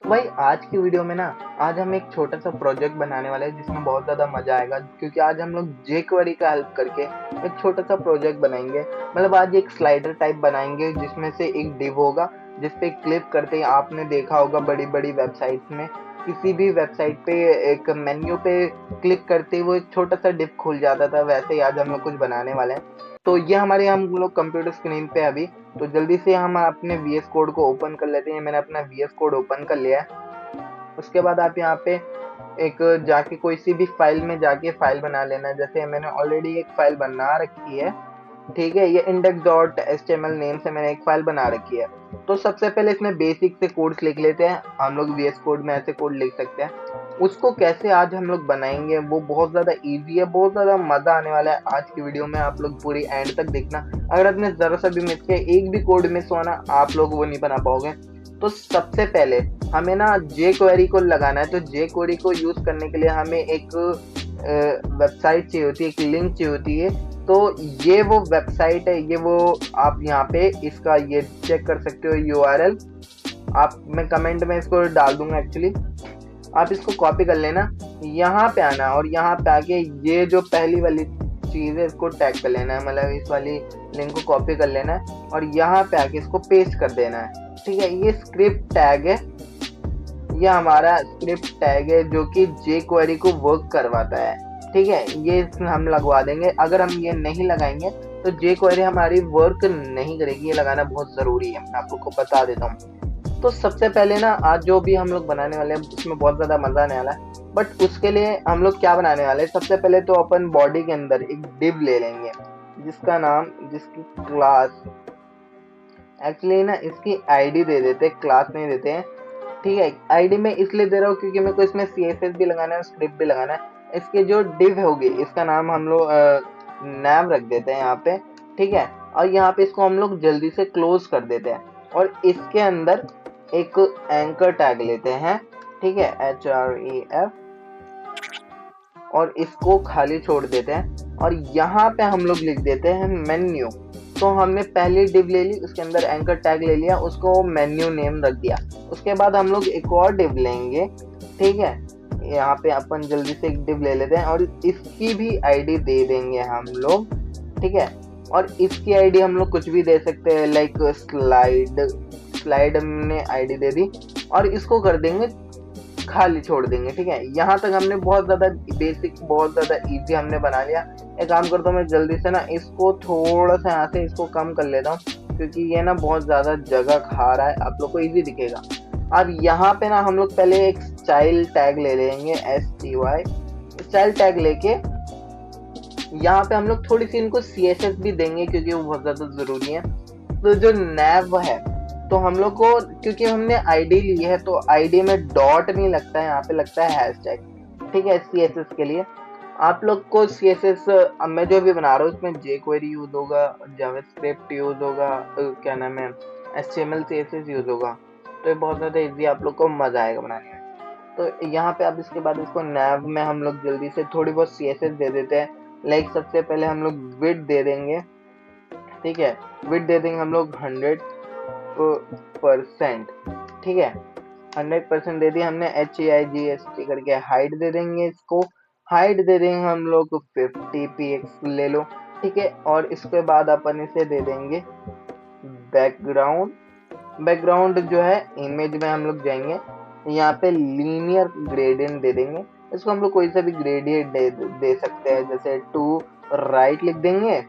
भाई आज की वीडियो में ना, आज हम एक छोटा सा प्रोजेक्ट बनाने वाले हैं जिसमें बहुत ज़्यादा मज़ा आएगा, क्योंकि आज हम लोग jQuery का हेल्प करके एक छोटा सा प्रोजेक्ट बनाएंगे। मतलब आज एक स्लाइडर टाइप बनाएंगे जिसमें से एक डिव होगा, जिस पे क्लिक करते ही आपने देखा होगा बड़ी बड़ी वेबसाइट्स में, किसी भी वेबसाइट पे एक मेन्यू पे क्लिक करते ही वो एक छोटा सा डिव खुल जाता था। वैसे ही आज हम लोग कुछ बनाने वाले हैं। तो ये हमारे हम लोग कंप्यूटर स्क्रीन पे अभी, तो जल्दी से हम अपने वीएस कोड को ओपन कर लेते हैं। मैंने अपना वीएस कोड ओपन कर लिया है। उसके बाद आप यहाँ पे एक जाके कोई सी भी फाइल में जाके फाइल बना लेना है। जैसे मैंने ऑलरेडी एक फाइल बना रखी है, ठीक है। ये index.html नेम से मैंने एक फाइल बना रखी है। तो सबसे पहले इसमें बेसिक से कोड्स लिख लेते हैं। हम लोग वीएस कोड में ऐसे कोड लिख सकते हैं। उसको कैसे आज हम लोग बनाएंगे वो बहुत ज़्यादा इजी है, बहुत ज़्यादा मज़ा आने वाला है आज की वीडियो में। आप लोग पूरी एंड तक देखना। अगर आपने ज़रा सा भी मिस किया, एक भी कोड मिस हुआ ना, आप लोग वो नहीं बना पाओगे। तो सबसे पहले हमें ना jQuery को लगाना है। तो jQuery को यूज़ करने के लिए हमें एक वेबसाइट चाहिए होती है, एक लिंक चाहिए होती है। तो ये वो वेबसाइट है, ये वो आप यहाँ पे इसका ये चेक कर सकते हो यूआरएल। आप मैं कमेंट में इसको डाल दूंगा एक्चुअली। आप इसको कॉपी कर लेना, यहाँ पे आना और यहाँ पे आके ये जो पहली वाली चीज़ है इसको टैग कर लेना है। मतलब इस वाली लिंक को कॉपी कर लेना है और यहाँ पे आके इसको पेस्ट कर देना है। ठीक है, ये स्क्रिप्ट टैग है, ये हमारा स्क्रिप्ट टैग है जो कि jQuery को वर्क करवाता है। ठीक है, ये हम लगवा देंगे। अगर हम ये नहीं लगाएंगे तो jQuery हमारी वर्क नहीं करेगी। ये लगाना बहुत ज़रूरी है, मैं आप लोग को बता देता हूँ। तो सबसे पहले ना, आज जो भी हम लोग बनाने वाले हैं उसमें बहुत ज़्यादा मज़ा आने वाला है। बट उसके लिए हम लोग क्या बनाने वाले हैं, सबसे पहले तो अपन बॉडी के अंदर एक डिव ले लेंगे जिसका नाम, जिसकी क्लास, एक्चुअली ना इसकी आईडी दे देते हैं, क्लास नहीं देते हैं। ठीक है, आईडी में इसलिए दे रहा हूँ क्योंकि मेरे को इसमें सीएसएस भी लगाना है और स्क्रिप्ट भी लगाना है। इसके जो डिव होगी इसका नाम हम लोग नैव रख देते हैं यहाँ पे। ठीक है, और यहाँ पे इसको हम लोग जल्दी से क्लोज कर देते हैं और इसके अंदर एक एंकर टैग लेते हैं। ठीक है, href, और इसको खाली छोड़ देते हैं और यहाँ पे हम लोग लिख देते हैं मेन्यू। तो हमने पहली डिव ले ली, उसके अंदर एंकर टैग ले लिया, उसको मेन्यू नेम रख दिया। उसके बाद हम लोग एक और डिव लेंगे। ठीक है, यहाँ पे अपन जल्दी से एक डिव ले लेते हैं और इसकी भी आईडी दे देंगे हम लोग। ठीक है, और इसकी आईडी हम लोग कुछ भी दे सकते हैं, लाइक स्लाइड हमने आईडी दे दी और इसको कर देंगे खाली छोड़ देंगे। ठीक है, यहाँ तक हमने बहुत ज़्यादा बेसिक, बहुत ज़्यादा इजी हमने बना लिया। एक काम करता हूँ मैं जल्दी से ना इसको थोड़ा सा यहाँ से इसको कम कर लेता हूँ, क्योंकि ये ना बहुत ज़्यादा जगह खा रहा है। आप लोग को इजी दिखेगा। अब यहाँ पे ना हम लोग पहले एक स्टाइल टैग ले लेंगे, STY स्टाइल टैग लेके यहाँ पे हम लोग थोड़ी सी इनको CSS भी देंगे क्योंकि वो बहुत ज़्यादा ज़रूरी है। तो जो नैव है, तो हम लोग को, क्योंकि हमने आईडी ली है तो आईडी में डॉट नहीं लगता है, यहाँ पे लगता है हैशटैग। ठीक है, CSS के लिए आप लोग को CSS, अब मैं जो भी बना रहा हूँ उसमें jQuery यूज होगा, जावास्क्रिप्ट यूज होगा, क्या नाम है, HTML CSS यूज होगा। तो ये बहुत ज़्यादा इजी, आप लोग को मज़ा आएगा बनाने में। तो यहाँ पे अब इसके बाद इसको नैव में हम लोग जल्दी से थोड़ी बहुत CSS दे देते हैं। लाइक सबसे पहले हम लोग विड्थ दे देंगे। ठीक है, विड्थ दे देंगे हम लोग 100%। ठीक है, 100% दे दिया हमने। HAIGST करके हाइट दे देंगे, इसको हाइट दे देंगे हम लोग 50 px ले लो। ठीक है, और इसके बाद अपन इसे दे देंगे बैकग्राउंड। बैकग्राउंड जो है इमेज में हम लोग जाएंगे, यहाँ पे लीनियर ग्रेडियंट दे देंगे। इसको हम लोग कोई सा भी ग्रेडियंट दे सकते हैं, जैसे टू राइट लिख देंगे।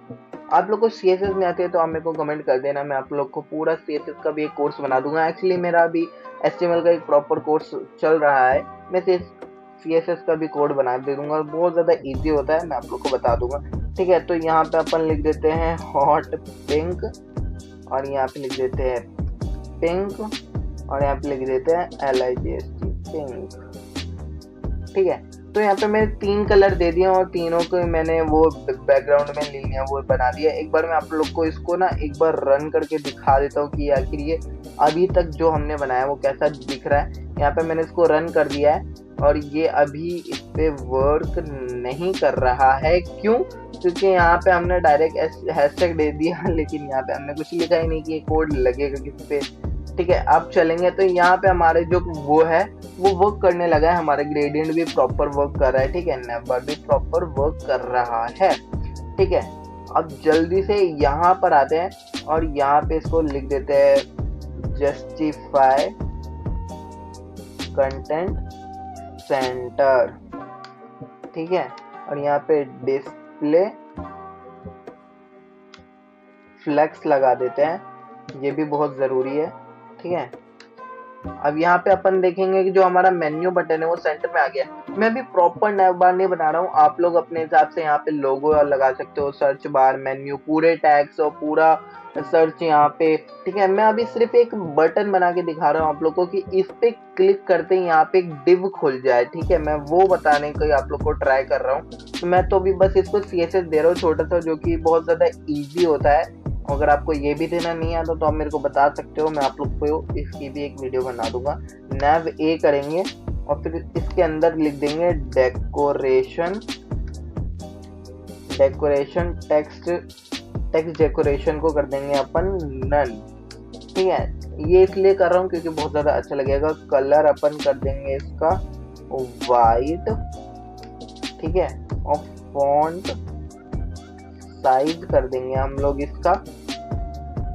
आप लोग को CSS में आती है तो आप मेरे को कमेंट कर देना, मैं आप लोग को पूरा CSS का भी एक कोर्स बना दूंगा। एक्चुअली मेरा अभी HTML का एक प्रॉपर कोर्स चल रहा है, मैं CSS का भी कोड बना दे दूंगा, बहुत ज़्यादा इजी होता है, मैं आप लोग को बता दूंगा। ठीक है, तो यहाँ पे अपन लिख देते हैं हॉट पिंक और यहाँ पे लिख देते हैं पिंक और यहाँ पे लिख देते हैं LIGST पिंक। ठीक है, तो यहाँ पे मैंने 3 कलर दे दिए और तीनों को मैंने वो बैकग्राउंड में ले लिया, वो बना दिया। एक बार मैं आप लोग को इसको ना एक बार रन करके दिखा देता हूँ कि आखिर ये अभी तक जो हमने बनाया वो कैसा दिख रहा है। यहाँ पे मैंने इसको रन कर दिया है और ये अभी इस पे वर्क नहीं कर रहा है। क्यों? क्योंकि यहाँ पे हमने डायरेक्ट हैशटैग दे दिया, लेकिन यहाँ पे हमने कुछ लिखा ही नहीं कि ये कोड लगेगा किस पे। ठीक है। अब चलेंगे तो यहाँ पे हमारे जो वो है वो वर्क करने लगा है, हमारे ग्रेडियंट भी प्रॉपर वर्क कर रहा है, ठीक है, नेबर भी प्रॉपर वर्क कर रहा है, ठीक है। अब जल्दी से यहाँ पर आते हैं और यहाँ पे इसको लिख देते हैं जस्टिफाई कंटेंट सेंटर, ठीक है। और यहाँ पे डिस्प्ले फ्लेक्स लगा देते हैं, ये भी बहुत जरूरी है, ठीक है। अब यहाँ पे अपन देखेंगे कि जो हमारा मेन्यू बटन है वो सेंटर में आ गया। मैं भी प्रॉपर नैव बार नहीं बना रहा हूँ, आप लोग अपने हिसाब से यहाँ पे लोगो लगा सकते हो, सर्च बार, मेन्यू, पूरे टैग्स और पूरा सर्च यहाँ पे, ठीक है। मैं अभी सिर्फ एक बटन बना के दिखा रहा हूँ आप लोगों को कि इस पे क्लिक करते ही यहाँ पे एक डिव खुल जाए, ठीक है। मैं वो बताने को आप लोग को ट्राई कर रहा हूँ। तो मैं तो अभी बस इसको CSS दे रहा हूँ छोटा सा, जो कि बहुत ज्यादा ईजी होता है। अगर आपको ये भी देना नहीं आता तो आप मेरे को बता सकते हो, मैं आप लोग को इसकी भी एक वीडियो बना दूंगा। nav A करेंगे और फिर इसके अंदर लिख देंगे डेकोरेशन टेक्स्ट डेकोरेशन को कर देंगे अपन नन, ठीक है। ये इसलिए कर रहा हूँ क्योंकि बहुत ज्यादा अच्छा लगेगा। कलर अपन कर देंगे इसका वाइट, ठीक है। और फॉन्ट साइज कर देंगे हम लोग इसका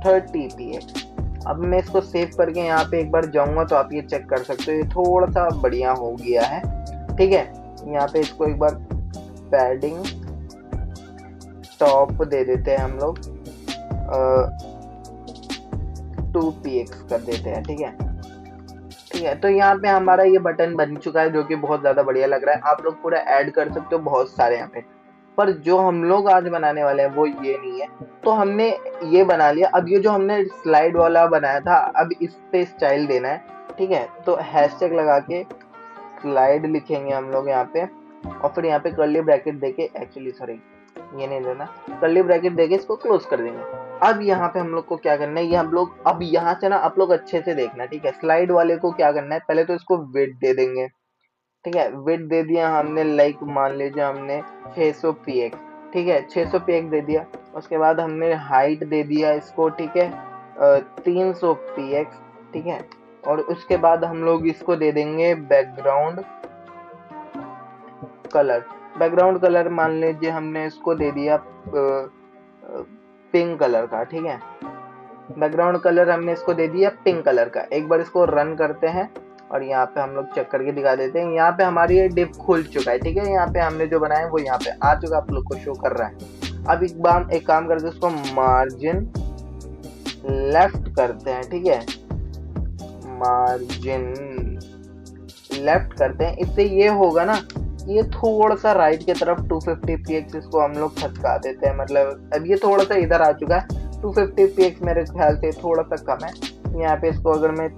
30 px। अब मैं इसको सेव करके यहाँ पे एक बार जाऊंगा तो आप ये चेक कर सकते हो, ये थोड़ा सा बढ़िया हो गया है, ठीक है। यहाँ पे इसको एक बार पैडिंग टॉप दे देते हैं हम लोग 2 px कर देते हैं, ठीक है, ठीक है। तो यहाँ पे हमारा ये बटन बन चुका है, जो कि बहुत ज्यादा बढ़िया लग रहा है। आप लोग पूरा ऐड कर सकते हो बहुत सारे यहाँ पे, पर जो हम लोग आज बनाने वाले हैं वो ये नहीं है। तो हमने ये बना लिया। अब ये जो हमने स्लाइड वाला बनाया था, अब इस पे स्टाइल देना है, ठीक है। तो हैशटैग लगा के स्लाइड लिखेंगे हम लोग यहाँ पे, और फिर यहाँ पे कर्ली ब्रैकेट देके, एक्चुअली सॉरी ये नहीं देना, कर्ली ब्रैकेट देके इसको क्लोज कर देंगे। अब यहाँ पे हम लोग को क्या करना है, ये हम लोग अब यहाँ से ना आप लोग अच्छे से देखना, ठीक है। स्लाइड वाले को क्या करना है, पहले तो इसको विड्थ दे देंगे, ठीक है। विड्थ दे दिया हमने, लाइक मान लीजिए हमने 600 px, ठीक है, 600 px दे दिया। उसके बाद हमने हाइट दे दिया इसको, ठीक है, 300 px, ठीक है। और उसके बाद हम लोग इसको दे देंगे बैकग्राउंड कलर मान लीजिए हमने इसको दे दिया पिंक कलर का, ठीक है। बैकग्राउंड कलर हमने इसको दे दिया पिंक कलर का। एक बार इसको रन करते हैं और यहाँ पे हम लोग चेक करके दिखा देते हैं। यहाँ पे हमारी ये डिव खुल चुका है, ठीक है। यहाँ पे हमने जो बनाया वो यहाँ पे आ चुका, आप लोग को शो कर रहा है। अब एक काम करते हैं, इसको मार्जिन लेफ्ट करते हैं, ठीक है, मार्जिन लेफ्ट करते हैं। इससे ये होगा ना, ये थोड़ा सा राइट की तरफ 250 px इसको हम लोग खसका देते हैं। मतलब अब ये थोड़ा सा इधर आ चुका है, 250 px मेरे ख्याल से थोड़ा सा कम है। यहाँ पे इसको अगर मैं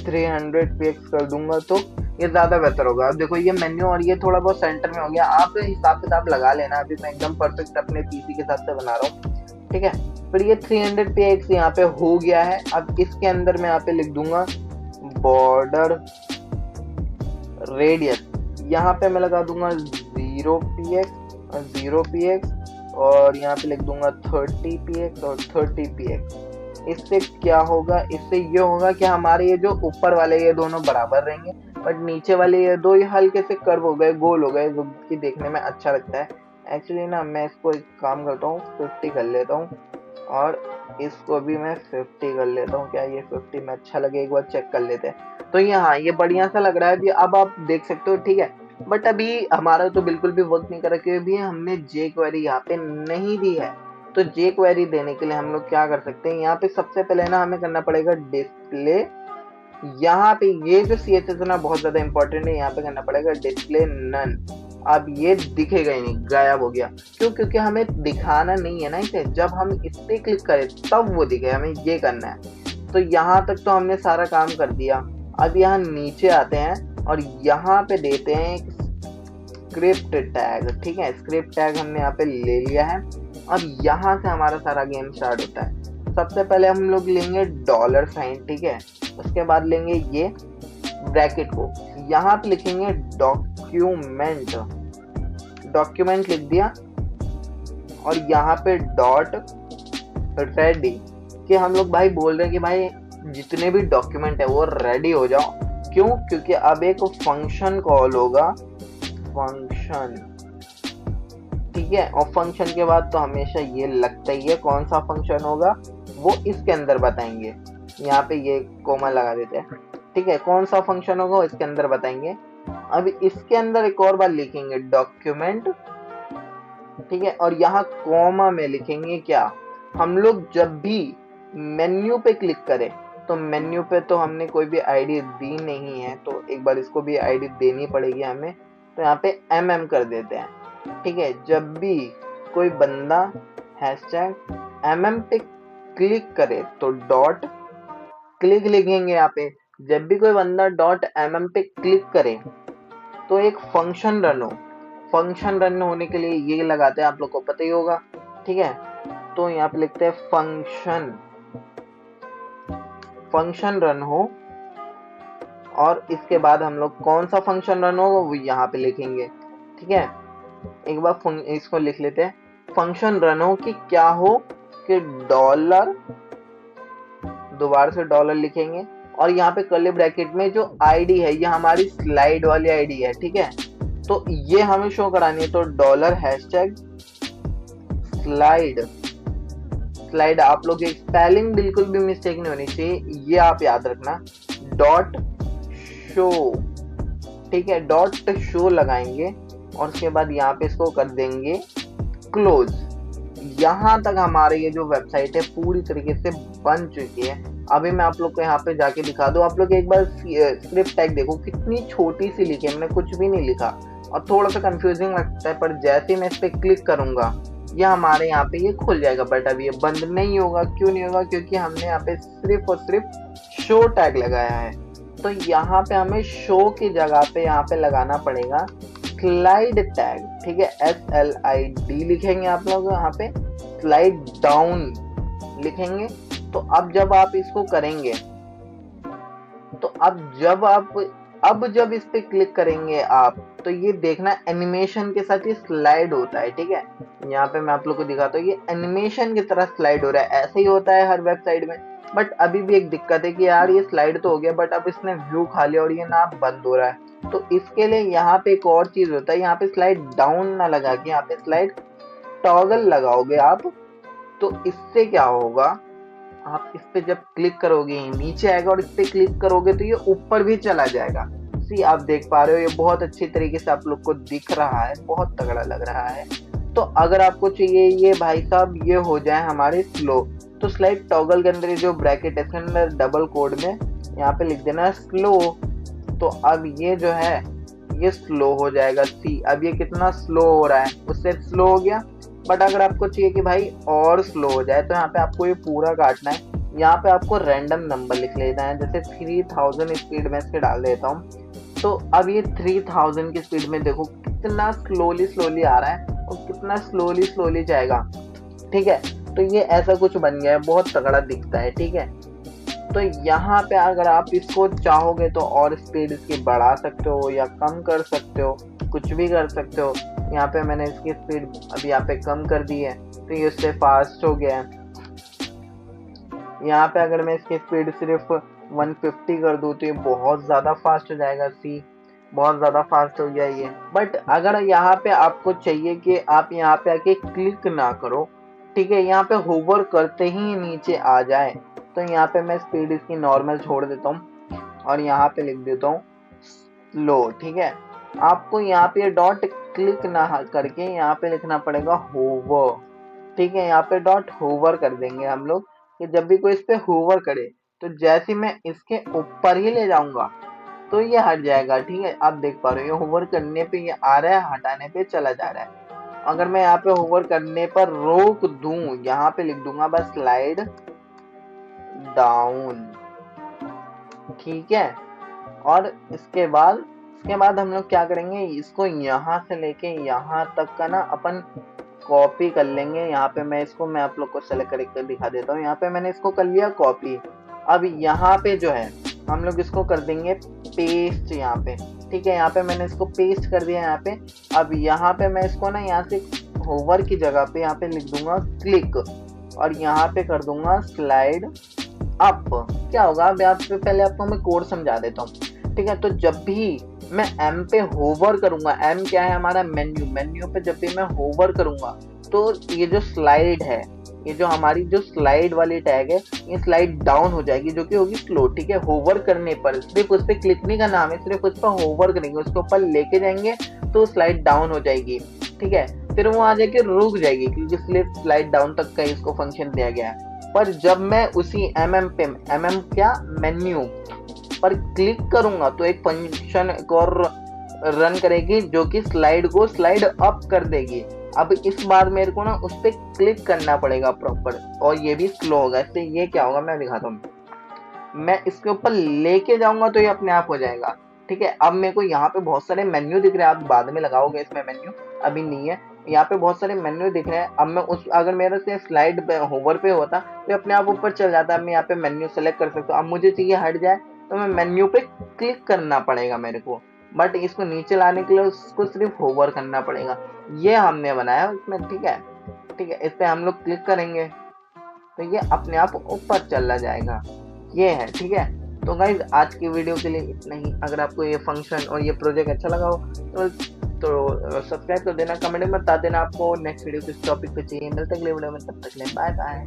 300 px कर दूंगा तो ये ज्यादा बेहतर होगा। अब देखो ये मेन्यू और ये थोड़ा बहुत सेंटर में हो गया, आप हिसाब किताब लगा लेना। अभी मैं एकदम परफेक्ट अपने पीसी के हिसाब से बना रहा हूँ, ठीक है। फिर ये 300 px यहाँ पे हो गया है। अब इसके अंदर मैं यहाँ पे लिख दूंगा बॉर्डर रेडियस, यहाँ पे मैं लगा दूंगा 0 px और यहाँ पे लिख दूंगा 30 px और 30 px। इससे क्या होगा, इससे ये होगा कि हमारे ये जो ऊपर वाले ये दोनों बराबर रहेंगे, बट नीचे वाले ये दो ये हल्के से कर्व हो गए, गोल हो गए, जो कि देखने में अच्छा लगता है। एक्चुअली ना मैं इसको एक काम करता हूँ, 50 कर लेता हूँ और इसको भी मैं 50 कर लेता हूँ। क्या ये 50 में अच्छा लगे, एक बार चेक कर लेते हैं। तो यहाँ ये बढ़िया सा लग रहा है अभी, अब आप देख सकते हो, ठीक है। बट अभी हमारा तो बिल्कुल भी वर्क नहीं कर रहा, क्योंकि हमने jQuery यहाँ पे नहीं दी है। तो jQuery देने के लिए हम लोग क्या कर सकते हैं, यहाँ पे सबसे पहले ना हमें करना पड़ेगा डिस्प्ले। यहाँ पे ये जो CSS है ना बहुत ज्यादा इंपॉर्टेंट है, यहाँ पे करना पड़ेगा डिस्प्ले नन। अब ये दिखेगा ही नहीं, गायब हो गया। क्यों? क्योंकि हमें दिखाना नहीं है ना इसे, जब हम इस पे क्लिक करें तब वो दिखे, हमें ये करना है। तो यहाँ तक तो हमने सारा काम कर दिया। अब यहाँ नीचे आते हैं और यहाँ पे देते हैं एक स्क्रिप्ट टैग, ठीक है। स्क्रिप्ट टैग हमने यहाँ पे ले लिया है। अब यहाँ से हमारा सारा गेम स्टार्ट होता है। सबसे पहले हम लोग लेंगे $, ठीक है। उसके बाद लेंगे ये ब्रैकेट को, यहाँ पे लिखेंगे डॉक्यूमेंट लिख दिया और यहाँ पे डॉट रेडी, कि हम लोग भाई बोल रहे हैं कि भाई जितने भी डॉक्यूमेंट है वो रेडी हो जाओ। क्यों? क्योंकि अब एक फंक्शन कॉल होगा, फंक्शन, ठीक है। और फंक्शन के बाद तो हमेशा ये लगता ही है, कौन सा फंक्शन होगा वो इसके अंदर बताएंगे। यहाँ पे ये कोमा लगा देते हैं, ठीक है। कौन सा फंक्शन होगा वो इसके अंदर बताएंगे। अब इसके अंदर एक और बार लिखेंगे डॉक्यूमेंट, ठीक है। और यहाँ कॉमा में लिखेंगे क्या, हम लोग जब भी मेन्यू पे क्लिक करें, तो मेन्यू पे तो हमने कोई भी आईडी दी नहीं है, तो एक बार इसको भी आईडी देनी पड़ेगी हमें। तो यहाँ पे MM कर देते हैं, ठीक है। जब भी कोई बंदा #MM पे क्लिक करे तो डॉट क्लिक लिखेंगे यहाँ पे। जब भी कोई बंदा .mm पे क्लिक करे तो एक फंक्शन रन हो। फंक्शन रन होने के लिए ये लगाते हैं, आप लोग को पता ही होगा, ठीक है। तो यहाँ पे लिखते हैं फंक्शन रन हो, और इसके बाद हम लोग कौन सा फंक्शन रन होगा वो यहाँ पे लिखेंगे, ठीक है। एक बार इसको लिख लेते हैं, फंक्शन रन हो कि क्या हो कि डॉलर, दोबारा से डॉलर लिखेंगे, और यहाँ पे कर्ली ब्रैकेट में जो आईडी है ये हमारी स्लाइड वाली आईडी है, ठीक है। तो ये हमें शो करानी है, तो डॉलर स्लाइड, आप लोग की स्पेलिंग बिल्कुल भी मिस्टेक नहीं होनी चाहिए, ये आप याद रखना। डॉट शो, ठीक है, डॉट शो लगाएंगे, और उसके बाद यहाँ पे इसको कर देंगे क्लोज। यहाँ तक हमारे ये जो वेबसाइट है पूरी तरीके से बन चुकी है। अभी मैं आप लोग को यहाँ पे जाके दिखा दूँ, आप लोग एक बार स्क्रिप्ट टैग देखो कितनी छोटी सी लिखी है, मैंने कुछ भी नहीं लिखा, और थोड़ा सा कंफ्यूजिंग लगता है, पर जैसे ही मैं इस पे क्लिक करूंगा ये हमारे यहाँ पे ये खुल जाएगा। बट अभी ये बंद नहीं होगा, क्यों नहीं होगा? क्योंकि हमने यहाँ पे सिर्फ और सिर्फ शो टैग लगाया है। तो यहाँ पे हमें शो की जगह पे यहाँ पे लगाना पड़ेगा स्लाइड टैग, ठीक है। SLID लिखेंगे आप लोग, यहाँ पे स्लाइड डाउन लिखेंगे। तो अब जब आप इसको करेंगे, तो अब जब इस पे क्लिक करेंगे आप, तो ये देखना एनिमेशन के साथ ये स्लाइड होता है, ठीक है। यहाँ पे मैं आप लोग को दिखाता हूँ, ये एनिमेशन की तरह स्लाइड हो रहा है। ऐसे ही होता है हर वेबसाइट में, बट अभी भी एक दिक्कत है कि यार ये स्लाइड तो हो गया, बट अब इसने व्यू खा लिया और ये ना बंद हो रहा है। तो इसके लिए यहाँ पे एक और चीज होता है, यहाँ पे स्लाइड डाउन ना लगा के यहाँ पे स्लाइड टॉगल लगाओगे आप। तो इससे क्या होगा, आप इस पे जब क्लिक करोगे नीचे आएगा, और इस पे क्लिक करोगे तो ये ऊपर भी चला जाएगा। सी आप देख पा रहे हो, ये बहुत अच्छी तरीके से आप लोग को दिख रहा है, बहुत तगड़ा लग रहा है। तो अगर आपको चाहिए ये भाई साहब ये हो जाए हमारे स्लो, तो स्लाइड टॉगल के अंदर जो ब्रैकेट है इसके अंदर डबल कोड में यहाँ पे लिख देना स्लो। तो अब ये जो है ये स्लो हो जाएगा। सी अब ये कितना स्लो हो रहा है, उससे स्लो हो गया। बट अगर आपको चाहिए कि भाई और स्लो हो जाए, तो यहाँ पे आपको ये पूरा काटना है। यहाँ पे आपको रैंडम नंबर लिख लेना है, जैसे 3000 स्पीड में इसके डाल देता हूँ। तो अब ये 3000 की स्पीड में देखो कितना स्लोली आ रहा है, और कितना स्लोली जाएगा, ठीक है। तो ये ऐसा कुछ बन गया है, बहुत तगड़ा दिखता है, ठीक है। तो यहाँ पे अगर आप इसको चाहोगे तो और स्पीड इसकी बढ़ा सकते हो या कम कर सकते हो, कुछ भी कर सकते हो। यहाँ पे मैंने इसकी स्पीड अभी यहाँ पे कम कर दी है, तो ये उससे फास्ट हो गया है। यहाँ पे अगर मैं इसकी स्पीड सिर्फ 150 कर दूँ तो ये बहुत ज़्यादा फास्ट हो जाएगा। सी बहुत ज़्यादा फास्ट हो गया ये। बट अगर यहाँ पे आपको चाहिए कि आप यहाँ पे आके क्लिक ना करो, ठीक है, यहाँ पे होवर करते ही नीचे आ जाए, तो यहाँ पे मैं स्पीड इसकी नॉर्मल छोड़ देता हूँ, और यहाँ पे लिख देता हूँ स्लो, ठीक है। आपको यहाँ पे डॉट क्लिक ना करके यहाँ पे लिखना पड़ेगा होवर, ठीक है। यहाँ पे डॉट होवर कर देंगे हम लोग, कि जब भी कोई इस पे होवर करे तो जैसे मैं इसके ऊपर ही ले जाऊंगा तो ये हट जाएगा, ठीक है। आप देख पा रहे हो होवर करने पे ये आ रहा है, हटाने पे चला जा रहा है। अगर मैं यहाँ पे होवर करने पर रोक दूं, यहाँ पे लिख दूंगा बस स्लाइड डाउन, ठीक है। और इसके बाद हम लोग क्या करेंगे, इसको यहाँ से लेके यहाँ तक का ना अपन कॉपी कर लेंगे। यहाँ पे मैं आप लोग को सेलेक्ट करके दिखा देता हूँ। यहाँ पे मैंने इसको कर लिया कॉपी। अब यहाँ पे जो है हम लोग इसको कर देंगे पेस्ट यहाँ पे, ठीक है। यहाँ पे मैंने इसको पेस्ट कर दिया यहाँ पे। अब यहाँ पे मैं इसको ना यहाँ से होवर की जगह पे यहाँ पे लिख दूंगा क्लिक, और यहाँ पे कर दूंगा स्लाइड अप क्या होगा, अब यहाँ पे पहले आपको मैं कोड समझा देता हूँ। ठीक है, तो जब भी मैं एम पे होवर करूंगा, एम क्या है हमारा मेन्यू, मेन्यू पे जब भी मैं होवर करूंगा तो ये जो स्लाइड है, ये जो हमारी जो स्लाइड वाली टैग है, ये स्लाइड डाउन हो जाएगी, जो कि होगी स्लो। ठीक है, होवर करने पर सिर्फ उस पर क्लिक नहीं करना हमें, सिर्फ उस पर होवर करेंगे, उसके ऊपर लेके जाएंगे तो स्लाइड डाउन हो जाएगी। ठीक है, फिर वो आ जाके रुक जाएगी क्योंकि सिर्फ स्लाइड डाउन तक का इसको फंक्शन दिया गया है। पर जब मैं उसी पे क्या मेन्यू पर क्लिक करूंगा तो एक फंक्शन एक और रन करेगी जो कि स्लाइड को स्लाइड अप कर देगी। अब इस बार मेरे को ना उस पर क्लिक करना पड़ेगा प्रॉपर, और ये भी स्लो होगा। इससे ये क्या होगा मैं दिखाता हूँ, मैं इसके ऊपर लेके जाऊंगा तो ये अपने आप हो जाएगा। ठीक है, अब मेरे को यहाँ पे बहुत सारे मेन्यू दिख रहे हैं, आप बाद में लगाओगे इसमें मेन्यू, अभी नहीं है। यहाँ पे बहुत सारे मेन्यू दिख रहे हैं। अब मैं उस अगर मेरे से स्लाइड होवर पे होता तो अपने आप ऊपर चल जाता। अब मैं यहाँ पे मेन्यू सेलेक्ट कर सकता हूँ। अब मुझे चाहिए हट जाए तो मैं मेन्यू पे क्लिक करना पड़ेगा मेरे को, बट इसको नीचे लाने के लिए उसको सिर्फ होवर करना पड़ेगा। ये हमने बनाया इसमें। ठीक है, ठीक है, इस पे हम लोग क्लिक करेंगे तो ये अपने आप ऊपर चला जाएगा। ये है। ठीक है, तो गाइज आज की वीडियो के लिए इतना ही। अगर आपको ये फंक्शन और ये प्रोजेक्ट अच्छा लगा हो तो सब्सक्राइब कर देना, कमेंट में बता देना आपको नेक्स्ट वीडियो किस टॉपिक पे चाहिए। मिलते अगले वीडियो में, तब तक के लिए बाय बाय।